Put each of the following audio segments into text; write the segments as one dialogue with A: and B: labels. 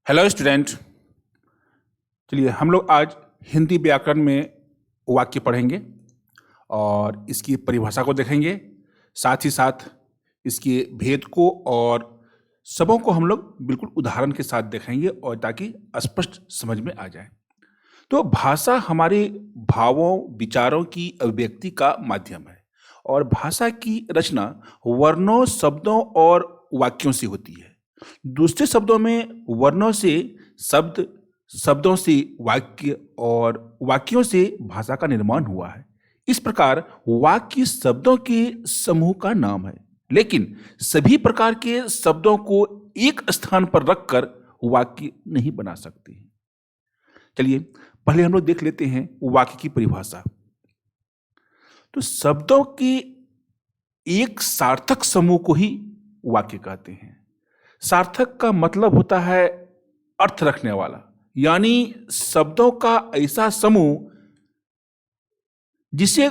A: Hello student. चलिए हम लोग आज हिंदी व्याकरण में वाक्य पढ़ेंगे और इसकी परिभाषा को देखेंगे, साथ ही साथ इसके भेद को और सबों को हम लोग बिल्कुल उदाहरण के साथ देखेंगे और ताकि स्पष्ट समझ में आ जाए। तो भाषा हमारे भावों विचारों की अभिव्यक्ति का माध्यम है और भाषा की रचना वर्णों शब्दों और वाक्यों से होती है। दूसरे शब्दों में वर्णों से शब्द, शब्दों से वाक्य और वाक्यों से भाषा का निर्माण हुआ है। इस प्रकार वाक्य शब्दों के समूह का नाम है, लेकिन सभी प्रकार के शब्दों को एक स्थान पर रखकर वाक्य नहीं बना सकते। चलिए पहले हम लोग देख लेते हैं वाक्य की परिभाषा। तो शब्दों के एक सार्थक समूह को ही वाक्य कहते हैं। सार्थक का मतलब होता है अर्थ रखने वाला, यानी शब्दों का ऐसा समूह जिसे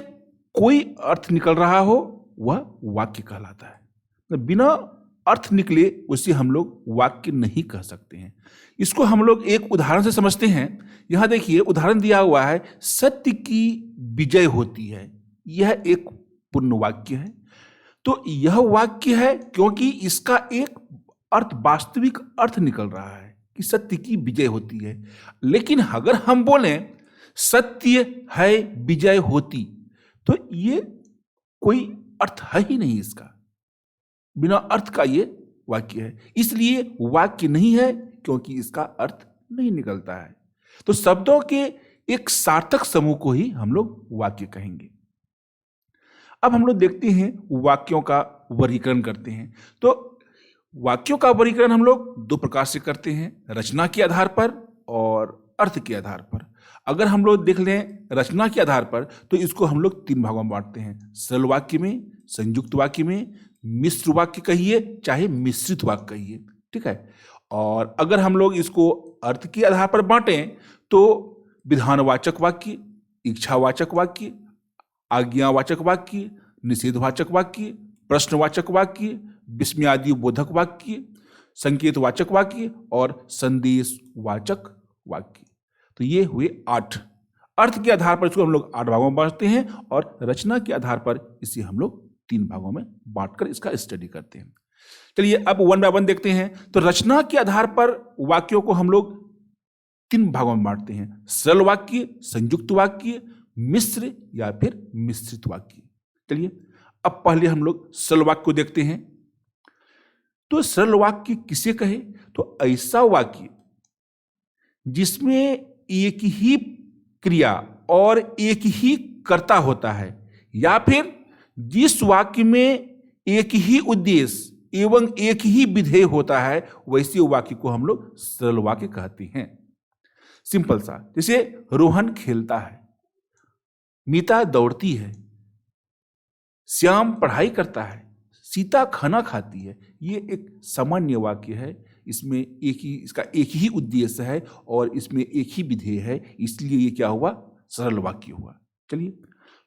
A: कोई अर्थ निकल रहा हो वह वाक्य कहलाता है। बिना अर्थ निकले उसे हम लोग वाक्य नहीं कह सकते हैं। इसको हम लोग एक उदाहरण से समझते हैं। यहां देखिए उदाहरण दिया हुआ है, सत्य की विजय होती है। यह एक पूर्ण वाक्य है। तो यह वाक्य है क्योंकि इसका एक अर्थ, वास्तविक अर्थ निकल रहा है कि सत्य की विजय होती है। लेकिन अगर हम बोलें सत्य है विजय होती, तो ये कोई अर्थ है ही नहीं, इसका बिना अर्थ का ये वाक्य है। इसलिए वाक्य नहीं है क्योंकि इसका अर्थ नहीं निकलता है। तो शब्दों के एक सार्थक समूह को ही हम लोग वाक्य कहेंगे। अब हम लोग देखते हैं वाक्यों का वर्गीकरण करते हैं। तो वाक्यों का वर्गीकरण हम लोग दो प्रकार से करते हैं, रचना के आधार पर और अर्थ के आधार पर। अगर हम लोग देख लें रचना के आधार पर, तो इसको हम लोग तीन भागों में बांटते हैं, सरल वाक्य में, संयुक्त वाक्य में, मिश्र वाक्य कहिए चाहे मिश्रित वाक्य कहिए, ठीक है। और अगर हम लोग इसको अर्थ के आधार पर बांटें तो विधानवाचक वाक्य, इच्छावाचक वाक्य, आज्ञावाचक वाक्य, निषेधवाचक वाक्य, प्रश्नवाचक वाक्य, विस्मयादि बोधक वाक्य, संकेतवाचक वाक्य और संदेशवाचक वाक्य। तो ये हुए 8। अर्थ के आधार पर इसको हम लोग 8 भागों में बांटते हैं और रचना के आधार पर इसे हम लोग 3 भागों में बांटकर इसका स्टडी करते हैं। चलिए अब 1 बाय 1 देखते हैं। तो रचना के आधार पर वाक्यों को हम लोग 3 भागों में बांटते हैं, सरल वाक्य, संयुक्त वाक्य, मिश्र या फिर मिश्रित वाक्य। चलिए अब पहले हम लोग सरल वाक्य को देखते हैं। तो सरल वाक्य किसे कहे? तो ऐसा वाक्य जिसमें एक ही क्रिया और एक ही कर्ता होता है, या फिर जिस वाक्य में एक ही उद्देश्य एवं एक ही विधेय होता है, वैसे वाक्य को हम लोग सरल वाक्य कहते हैं। सिंपल सा, जैसे रोहन खेलता है, मीता दौड़ती है, श्याम पढ़ाई करता है, सीता खाना खाती है। ये एक सामान्य वाक्य है। इसमें इसका एक ही उद्देश्य है और इसमें एक ही विधेय है, इसलिए ये क्या हुआ? सरल वाक्य हुआ। चलिए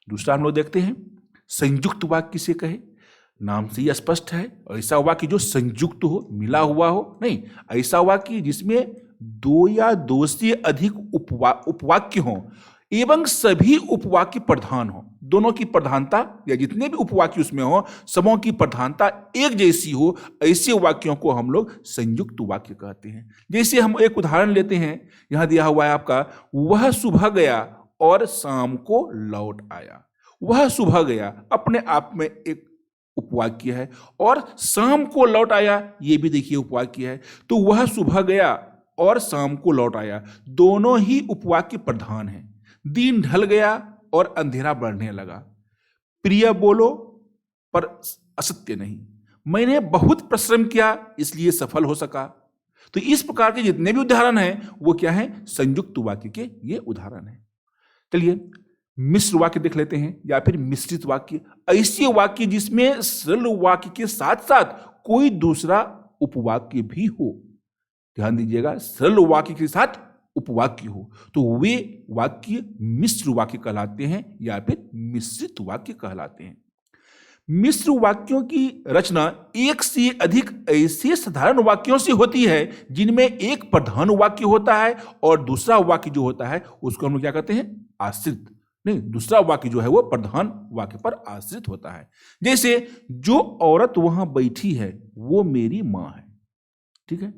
A: दूसरा हम लोग देखते हैं, संयुक्त वाक्य किसे कहे? नाम से ही स्पष्ट है, ऐसा वाक्य जो संयुक्त हो, मिला हुआ हो नहीं, ऐसा वाक्य जिसमें 2 या 2 से अधिक उपवाक्य हो एवं सभी उपवाक्य प्रधान हो। दोनों की प्रधानता या जितने भी उपवाक्य उसमें हो, सबों की प्रधानता एक जैसी हो, ऐसे वाक्यों को हम लोग संयुक्त वाक्य कहते हैं। जैसे हम एक उदाहरण लेते हैं, यहां दिया हुआ है आपका, वह सुबह गया और शाम को लौट आया। वह सुबह गया अपने आप में एक उपवाक्य है और शाम को लौट आया, ये भी देखिए उपवाक्य है। तो वह सुबह गया और शाम को लौट आया, दोनों ही उपवाक्य प्रधान हैं। दिन ढल गया और अंधेरा बढ़ने लगा, प्रिय बोलो पर असत्य नहीं, मैंने बहुत परिश्रम किया इसलिए सफल हो सका। तो इस प्रकार के जितने भी उदाहरण हैं वो क्या हैं? संयुक्त वाक्य के ये उदाहरण हैं। चलिए मिश्र वाक्य देख लेते हैं या फिर मिश्रित वाक्य। ऐसे वाक्य जिसमें सरल वाक्य के साथ साथ कोई दूसरा उपवाक्य भी हो। ध्यान दीजिएगा, सरल वाक्य के साथ उपवाक्य हो तो वे वाक्य मिश्र वाक्य कहलाते हैं या फिर मिश्रित वाक्य कहलाते हैं। मिश्र वाक्यों की रचना एक से अधिक ऐसे साधारण वाक्यों से होती है जिनमें एक प्रधान वाक्य होता है और दूसरा वाक्य जो होता है उसको हम लोग क्या कहते हैं, आश्रित। नहीं, दूसरा वाक्य जो है वो प्रधान वाक्य पर आश्रित होता है। जैसे जो औरत वहां बैठी है वो मेरी मां है। ठीक है,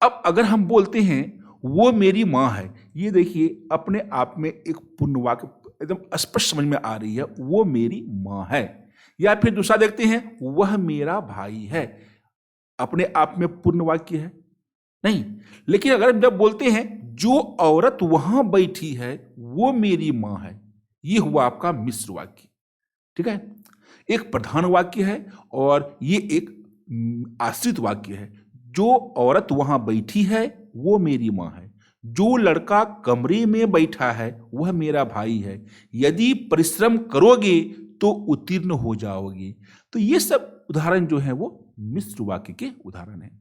A: अब अगर हम बोलते हैं वो मेरी मां है, ये देखिए अपने आप में एक पूर्ण वाक्य एकदम स्पष्ट समझ में आ रही है, वो मेरी मां है। या फिर दूसरा देखते हैं, वह मेरा भाई है, अपने आप में पूर्ण वाक्य है नहीं। लेकिन अगर हम जब बोलते हैं जो औरत वहां बैठी है वो मेरी मां है, ये हुआ आपका मिश्र वाक्य। ठीक है, एक प्रधान वाक्य है और ये एक आश्रित वाक्य है। जो औरत वहां बैठी है वो मेरी मां है, जो लड़का कमरे में बैठा है वह मेरा भाई है, यदि परिश्रम करोगे तो उत्तीर्ण हो जाओगे। तो ये सब उदाहरण जो है वो मिश्र वाक्य के उदाहरण हैं।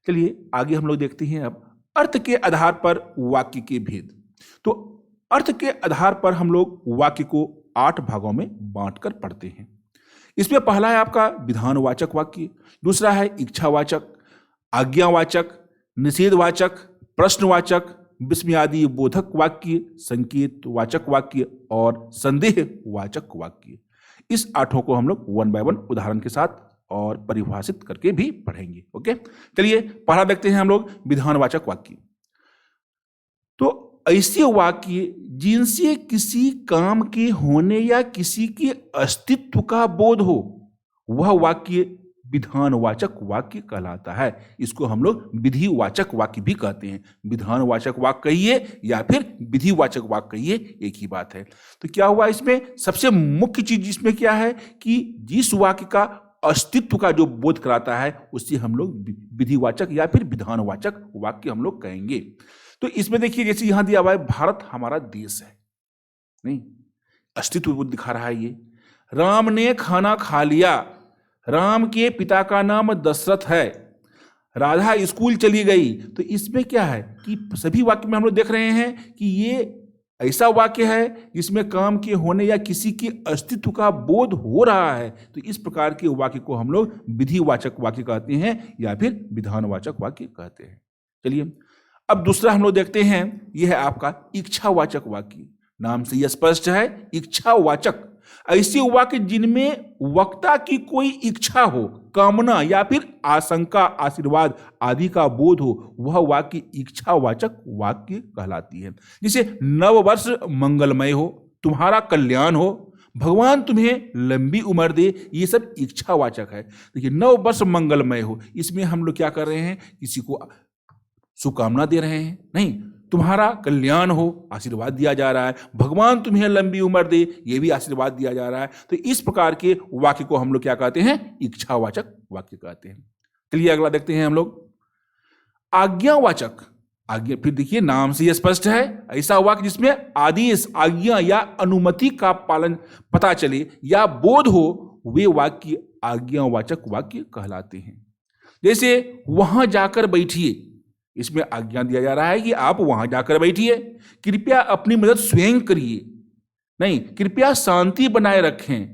A: चलिए आगे हम लोग देखते हैं अब अर्थ के आधार पर वाक्य के भेद। तो अर्थ के आधार पर हम लोग वाक्य को 8 भागों में बांटकर पढ़ते हैं। इसमें पहला है आपका विधानवाचक वाक्य, दूसरा है इच्छावाचक, आज्ञावाचक, निषेधवाचक, प्रश्नवाचक, विस्मयादि बोधक वाक्य, संकेतवाचक वाक्य और संदेहवाचक वाक्य। इस 8 को हम लोग 1 बाय 1 उदाहरण के साथ और परिभाषित करके भी पढ़ेंगे। ओके, चलिए पहला देखते हैं हम लोग विधानवाचक वाक्य। तो ऐसे वाक्य जिनसे किसी काम के होने या किसी के अस्तित्व का बोध हो, वह वाक्य विधानवाचक वाक्य कहलाता है। इसको हम लोग विधिवाचक वाक्य भी कहते हैं। विधानवाचक वाक्य कहिए या फिर विधिवाचक वाक्य कहिए, एक ही बात है। तो क्या हुआ, इसमें सबसे मुख्य चीज इसमें क्या है कि जिस वाक्य का अस्तित्व का जो बोध कराता है उसे हम लोग विधिवाचक या फिर विधानवाचक वाक्य हम लोग कहेंगे। तो इसमें देखिए जैसे यहां दिया हुआ है भारत हमारा देश है, नहीं, अस्तित्व दिखा रहा है ये। राम ने खाना खा लिया, राम के पिता का नाम दशरथ है, राधा स्कूल चली गई। तो इसमें क्या है कि सभी वाक्य में हम लोग देख रहे हैं कि ये ऐसा वाक्य है जिसमें काम के होने या किसी के अस्तित्व का बोध हो रहा है। तो इस प्रकार के वाक्य को हम लोग विधिवाचक वाक्य कहते हैं या फिर विधानवाचक वाक्य कहते हैं। चलिए अब दूसरा हम लोग देखते हैं, यह है आपका इच्छावाचक वाक्य। नाम से यह स्पष्ट है, इच्छावाचक ऐसे वाक्य जिनमें वक्ता की कोई इच्छा हो, कामना या फिर आशंका, आशीर्वाद आदि का बोध हो, वह वाक्य इच्छावाचक वाक्य कहलाती है। जैसे नव वर्ष मंगलमय हो, तुम्हारा कल्याण हो, भगवान तुम्हें लंबी उम्र दे, ये सब इच्छावाचक है। देखिए नव वर्ष मंगलमय हो, इसमें हम लोग क्या कर रहे हैं, किसी को शुभकामना दे रहे हैं, नहीं, तुम्हारा कल्याण हो, आशीर्वाद दिया जा रहा है, भगवान तुम्हें लंबी उम्र दे, ये भी आशीर्वाद दिया जा रहा है। तो इस प्रकार के वाक्य को हम लोग क्या कहते हैं, इच्छावाचक वाक्य कहते हैं। चलिए अगला देखते हैं हम लोग आज्ञावाचक। आज्ञा, फिर देखिए नाम से यह स्पष्ट है, ऐसा वाक्य जिसमें आदेश, आज्ञा या अनुमति का पालन पता चले या बोध हो, वे वाक्य आज्ञावाचक वाक्य कहलाते हैं। जैसे वहां जाकर बैठिए, इसमें आज्ञा दिया जा रहा है कि आप वहां जाकर बैठिए, कृपया अपनी मदद स्वयं करिए, नहीं, कृपया शांति बनाए रखें,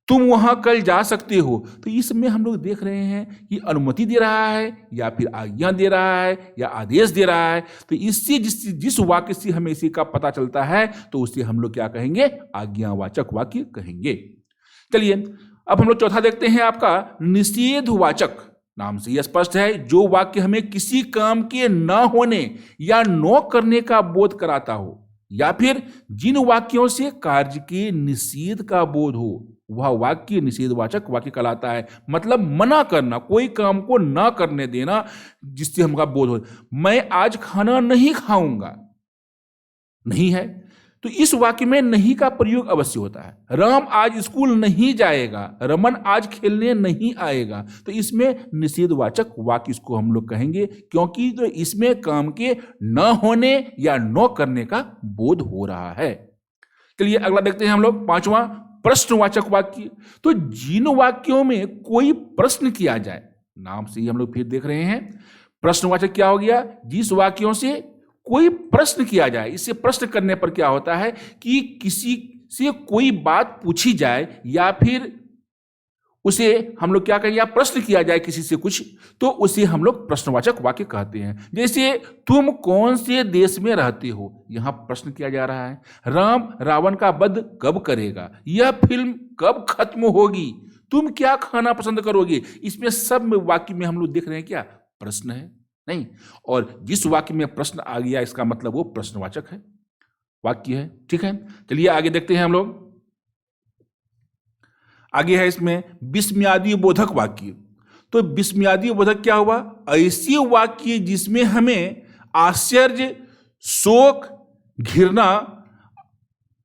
A: तुम वहां कल जा सकते हो। तो इसमें हम लोग देख रहे हैं कि अनुमति दे रहा है या फिर आज्ञा दे रहा है या आदेश दे रहा है। तो इससे जिस वाक्य से हमें इसी का पता चलता है तो उसे हम लोग क्या कहेंगे, आज्ञावाचक वाक्य कहेंगे। चलिए अब हम लोग चौथा देखते हैं आपका निषेधवाचक। नाम से यह स्पष्ट है, जो वाक्य हमें किसी काम के न होने या न करने का बोध कराता हो या फिर जिन वाक्यों से कार्य के निषेध का बोध हो, वह वाक्य निषेधवाचक वाक्य कहलाता है। मतलब मना करना, कोई काम को न करने देना जिससे हमका बोध हो। मैं आज खाना नहीं खाऊंगा, नहीं है, तो इस वाक्य में नहीं का प्रयोग अवश्य होता है। राम आज स्कूल नहीं जाएगा, रमन आज खेलने नहीं आएगा। तो इसमें निषेधवाचक वाक्य इसको हम लोग कहेंगे, क्योंकि तो इसमें काम के न होने या न करने का बोध हो रहा है। चलिए अगला देखते हैं हम लोग पांचवा, प्रश्नवाचक वाक्य। तो जिन वाक्यों में कोई प्रश्न किया जाए, नाम से ही हम लोग फिर देख रहे हैं, प्रश्नवाचक क्या हो गया, जिस वाक्यों से कोई प्रश्न किया जाए। इससे प्रश्न करने पर क्या होता है कि किसी से कोई बात पूछी जाए या फिर उसे हम लोग क्या कहें, या प्रश्न किया जाए किसी से कुछ, तो उसे हम लोग प्रश्नवाचक वाक्य कहते हैं। जैसे तुम कौन से देश में रहते हो, यहां प्रश्न किया जा रहा है। राम रावण का वध कब करेगा, यह फिल्म कब खत्म होगी, तुम क्या खाना पसंद करोगे। इसमें सब में वाक्य में हम लोग देख रहे हैं क्या, प्रश्न है नहीं। और जिस वाक्य में प्रश्न आ गया इसका मतलब वो प्रश्नवाचक है वाक्य है। ठीक है, चलिए आगे देखते हैं हम लोग। आगे है इसमें विस्मयादि बोधक वाक्य। तो विस्मयादि बोधक क्या हुआ, ऐसी वाक्य जिसमें हमें आश्चर्य, शोक, घृणा,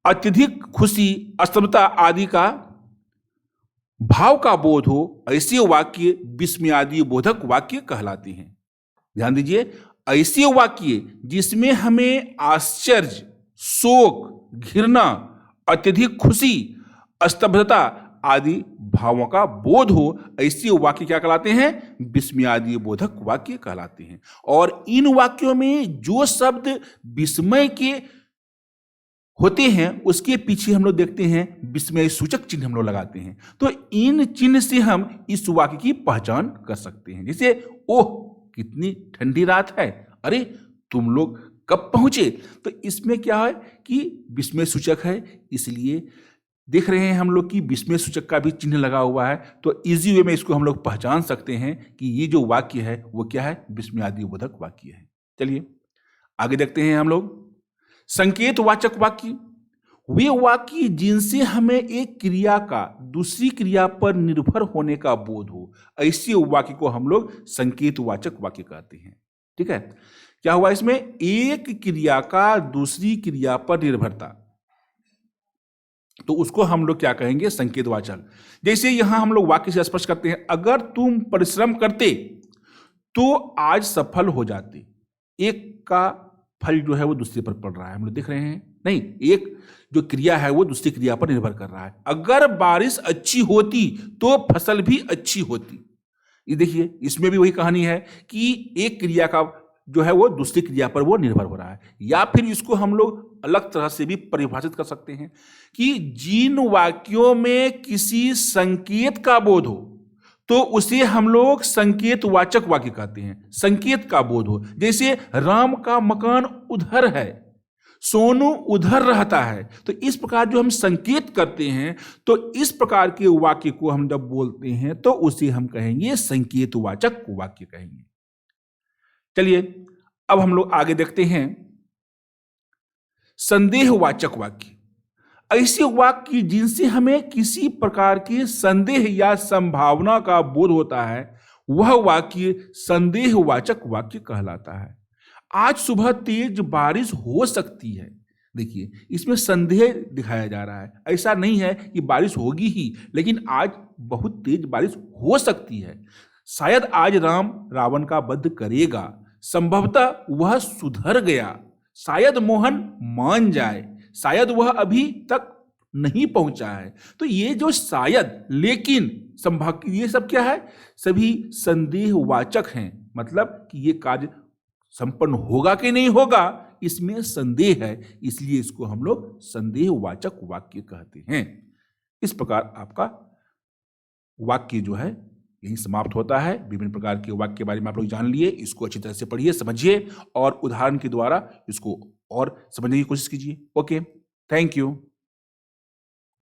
A: अत्यधिक खुशी, स्तब्धता आदि का भाव का बोध हो, ऐसे वाक्य विस्मयादि बोधक वाक्य कहलाते हैं। ध्यान दीजिए, ऐसे वाक्य जिसमें हमें आश्चर्य, शोक, घृणा, अत्यधिक खुशी, स्तब्धता आदि भावों का बोध हो, ऐसे वाक्य क्या कहलाते हैं, विस्मयादि बोधक वाक्य कहलाते हैं। और इन वाक्यों में जो शब्द विस्मय के होते हैं उसके पीछे हम लोग देखते हैं विस्मय सूचक चिन्ह हम लोग लगाते हैं। तो इन चिन्ह से हम इस वाक्य की पहचान कर सकते हैं। जैसे ओह कितनी ठंडी रात है, अरे तुम लोग कब पहुंचे। तो इसमें क्या है कि विस्मय सूचक है, इसलिए देख रहे हैं हम लोग कि विस्मय सूचक का भी चिन्ह लगा हुआ है। तो इजी वे में इसको हम लोग पहचान सकते हैं कि ये जो वाक्य है वो क्या है, विस्मयादि बोधक वाक्य है। चलिए आगे देखते हैं हम लोग। संकेतवाचक वाक्य, वे वाक्य जिनसे हमें एक क्रिया का दूसरी क्रिया पर निर्भर होने का बोध हो, ऐसे वाक्य को हम लोग संकेतवाचक वाक्य कहते हैं। ठीक है, क्या हुआ इसमें, एक क्रिया का दूसरी क्रिया पर निर्भरता, तो उसको हम लोग क्या कहेंगे, संकेतवाचक। जैसे यहां हम लोग वाक्य से स्पष्ट करते हैं, अगर तुम परिश्रम करते तो आज सफल हो जाते। एक का फल जो है वो दूसरे पर पड़ रहा है, हम लोग देख रहे हैं नहीं, एक जो क्रिया है वो दूसरी क्रिया पर निर्भर कर रहा है। अगर बारिश अच्छी होती तो फसल भी अच्छी होती। ये देखिए इसमें भी वही कहानी है कि एक क्रिया का जो है वो दूसरी क्रिया पर वो निर्भर हो रहा है। या फिर इसको हम लोग अलग तरह से भी परिभाषित कर सकते हैं कि जिन वाक्यों में किसी संकेत का बोध हो तो उसे हम लोग संकेतवाचक वाक्य कहते हैं। संकेत का बोध हो, जैसे राम का मकान उधर है, सोनू उधर रहता है। तो इस प्रकार जो हम संकेत करते हैं, तो इस प्रकार के वाक्य को हम जब बोलते हैं तो उसे हम कहेंगे संकेतवाचक वाक्य कहेंगे। चलिए अब हम लोग आगे देखते हैं संदेहवाचक वाक्य। ऐसे वाक्य जिनसे हमें किसी प्रकार के संदेह या संभावना का बोध होता है, वह वाक्य संदेहवाचक वाक्य कहलाता है। आज सुबह तेज बारिश हो सकती है। देखिए इसमें संदेह दिखाया जा रहा है, ऐसा नहीं है कि बारिश होगी ही, लेकिन आज बहुत तेज बारिश हो सकती है। शायद आज राम रावण का वध करेगा, संभवतः वह सुधर गया, शायद मोहन मान जाए, शायद वह अभी तक नहीं पहुंचा है। तो ये जो शायद, लेकिन, संभाव, ये सब क्या है, सभी संदेहवाचक हैं। मतलब कि ये कार्य संपन्न होगा कि नहीं होगा, इसमें संदेह है, इसलिए इसको हम लोग संदेहवाचक वाक्य कहते हैं। इस प्रकार आपका वाक्य जो है यही समाप्त होता है। विभिन्न प्रकार के वाक्य के बारे में आप लोग जान लिए, इसको अच्छी तरह से पढ़िए, समझिए और उदाहरण के द्वारा इसको और समझने की कोशिश कीजिए। Okay, thank you.